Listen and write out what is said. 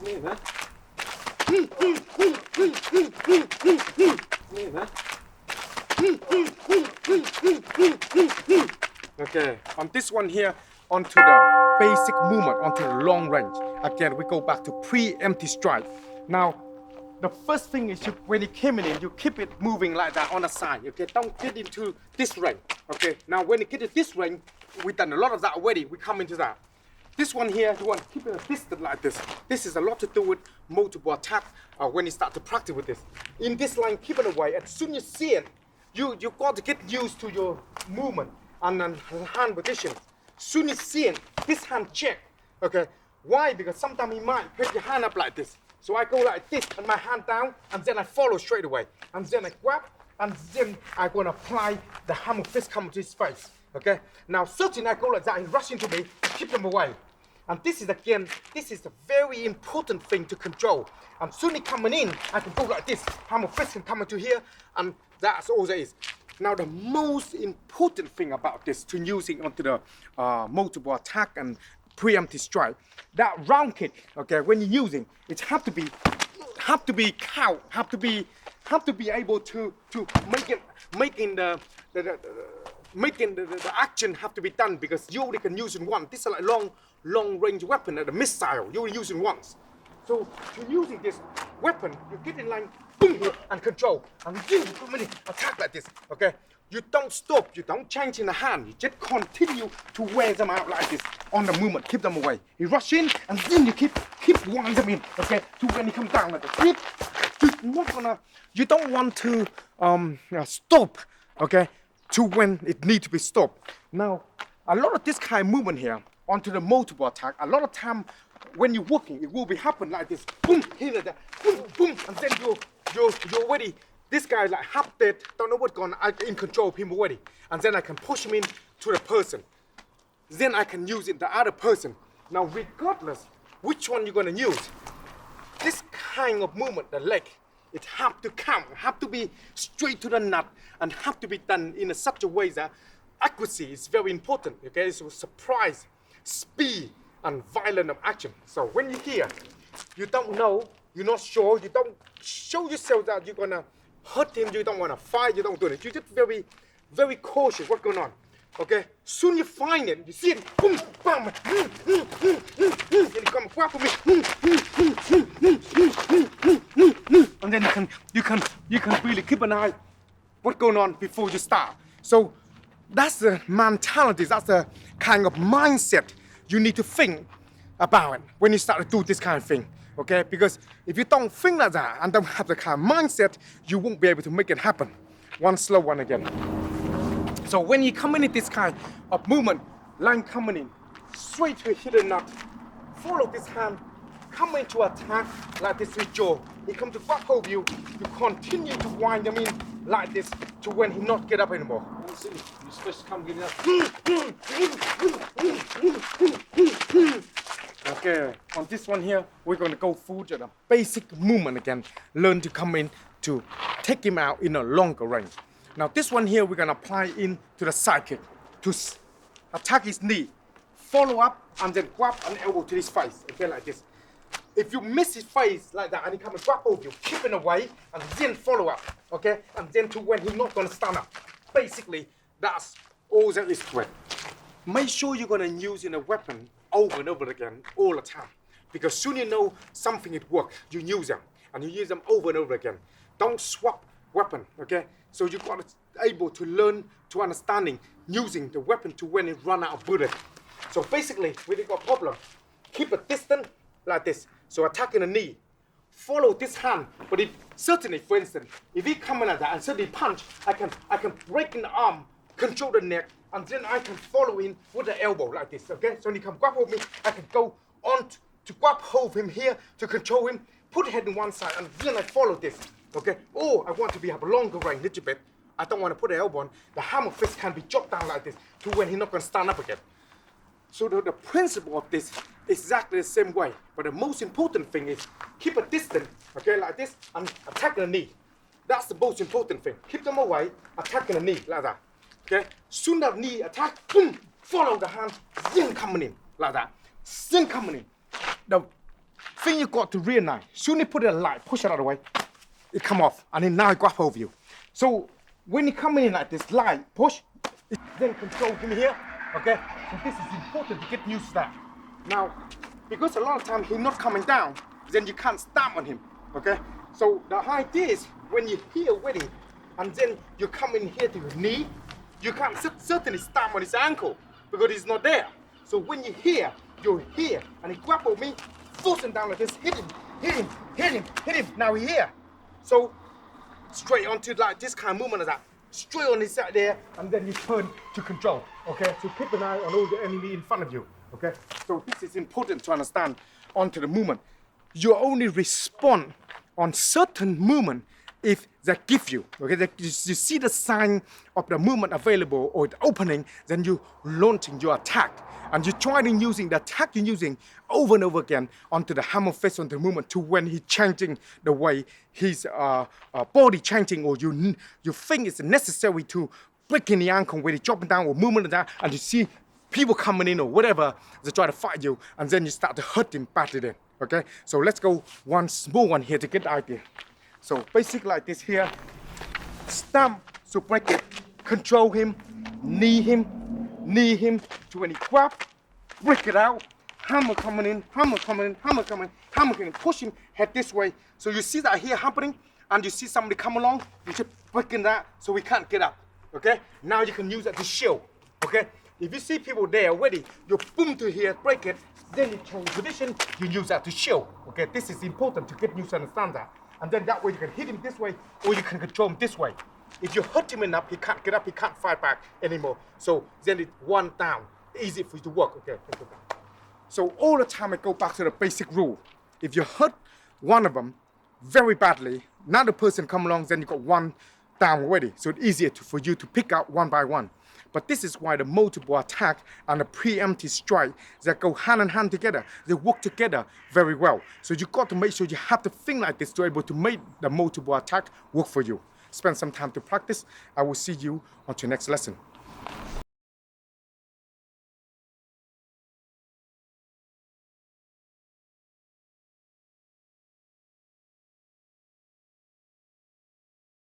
นี่เห็นไหมนี่เห็นไหม Okay, on this one here, onto the basic movement, onto the long range. Again, we go back to pre-emptive strike. Now, the first thing is when you came in, you keep it moving like that on the side. Okay, don't get into this range. Okay, now when you get to this range, we've done a lot of that already. We come into that. This one here, you want to keep it a distance like this. This is a lot to do with multiple attack when you start to practice with this. In this line, keep it away. As soon as you see it, you got to get used to your movement and hand position. Soon as you see it, this hand check. Okay, why? Because sometimes you might put your hand up like this. So I go like this and my hand down, and then I follow straight away. And then I grab, and then I'm gonna apply the hammer fist coming to his face. Okay, now certainly I go like that and rush into me, keep them away. And this is again, this is a very important thing to control. And soon coming in, I can go like this. Hammer fist can come into here, and that's all there is. Now the most important thing about this, to using onto the multiple attack and preemptive strike, that round kick, okay, when you're using, it have to be count, have to be able to making the action have to be done, because you only can use in one. This is like long range weapon, the missile, you only use in once. So to using this weapon, you get in line, boom, and control, and you attack like this, okay? You don't stop, you don't change in the hand, you just continue to wear them out like this on the movement, keep them away. You rush in, and then you keep winding them in, okay? To when you come down like this. You don't want to stop, okay? To when it needs to be stopped. Now, a lot of this kind of movement here, onto the multiple attack, a lot of time when you're walking, it will be happen like this, boom, here like that, boom, boom, and then you're already, this guy like half dead, don't know what's going on, I'm in control of him already, and then I can push him in to the person. Then I can use it the other person. Now, regardless which one you're gonna use, this kind of movement, the leg, it have to count, have to be straight to the nut, and have to be done in such a way that accuracy is very important, okay? So surprise, speed, and violence of action. So when you're here, you don't know, you're not sure, you don't show yourself that you're gonna hurt him, you don't wanna fight, you don't do it. You're just very, very cautious what's going on, okay? Soon you find it, you see it, boom, bam, then you come grab with me, and then you can really keep an eye what's going on before you start. So that's the mentality, that's the kind of mindset you need to think about it when you start to do this kind of thing, okay? Because if you don't think like that and don't have the kind of mindset, you won't be able to make it happen. One slow one again. So when you come in this kind of movement, line coming in, straight to hit a nut, follow this hand, come into attack like this with jaw. He come to grab hold you, you continue to wind him in like this to when he not get up anymore. You're supposed to come get up. Okay, on this one here, we're gonna go through the basic movement again. Learn to come in to take him out in a longer range. Now this one here, we're gonna apply in to the side kick to attack his knee, follow up, and then grab an elbow to his face, okay, like this. If you miss his face like that and he come and grab hold you, keep it away, and then follow up, okay? And then to when he's not gonna stand up. Basically, that's all there is to it. Make sure you're gonna use a weapon over and over again all the time, because soon you know something it works, you use them, and you use them over and over again. Don't swap weapon, okay? So you got to able to learn to understanding using the weapon to when it run out of bullet. So basically, when you got problem, keep a distance like this. So attacking the knee, follow this hand, but if certainly, for instance, if he come in like that and suddenly punch, I can break in the arm, control the neck, and then I can follow in with the elbow like this, okay? So when he come grab hold me, I can go on to grab hold of him here to control him, put the head on one side, and then I follow this, okay? Or I want to have a longer range, little bit. I don't want to put the elbow on. The hammer fist can be dropped down like this to when he's not going to stand up again. So the principle of this is exactly the same way. But the most important thing is keep a distance, okay, like this, and attack the knee. That's the most important thing. Keep them away, attacking the knee like that. Okay? Soon that knee attack, boom, follow the hand, then coming in like that. Then coming in. The thing you got to realize, soon you put it light, push it out of the way, it come off, and then now it grab over you. So when you come in like this, light, push, it then control him here, okay? So this is important to get used to that. Now, because a lot of times he's not coming down, then you can't stamp on him, okay? So the idea is when you're here waiting, and then you come in here to your knee, you can't certainly stamp on his ankle because he's not there. So when you're here, and he grappled me, force him down like this, hit him, hit him, hit him, hit him. Now he's here. So straight onto like this kind of movement of that, straight on his side there, and then you turn to control. Okay, so keep an eye on all the enemy in front of you. Okay, so this is important to understand onto the movement. You only respond on certain movement if they give you, okay, you see the sign of the movement available or the opening, then you launching your attack. And you try to using the attack you're using over and over again onto the hammer fist, onto the movement to when he's changing the way his body changing, or you think it's necessary to break in the ankle when he's dropping down or movement of that, and you see people coming in or whatever, they try to fight you, and then you start to hurt him badly then, okay? So let's go one small one here to get the idea. So basically like this here, stamp, so break it, control him to when he grab, break it out, hammer coming in, hammer coming in, hammer coming in, hammer coming in, push him head this way. So you see that here happening, and you see somebody come along, you just breaking that so we can't get up, okay? Now you can use that to shield, okay? If you see people there already, you boom to here, break it, then you change position, you use that to shield, okay? This is important to get you to understand that. And then that way you can hit him this way, or you can control him this way. If you hurt him enough, he can't get up, he can't fight back anymore. So then it's one down, easy for you to work, okay? So all the time I go back to the basic rule. If you hurt one of them very badly, another person come along, then you got one down already. So it's easier for you to pick up one by one. But this is why the multiple attack and the preemptive strike that go hand in hand together, they work together very well. So you got to make sure you have to think like this to be able to make the multiple attack work for you. Spend some time to practice. I will see you on your next lesson.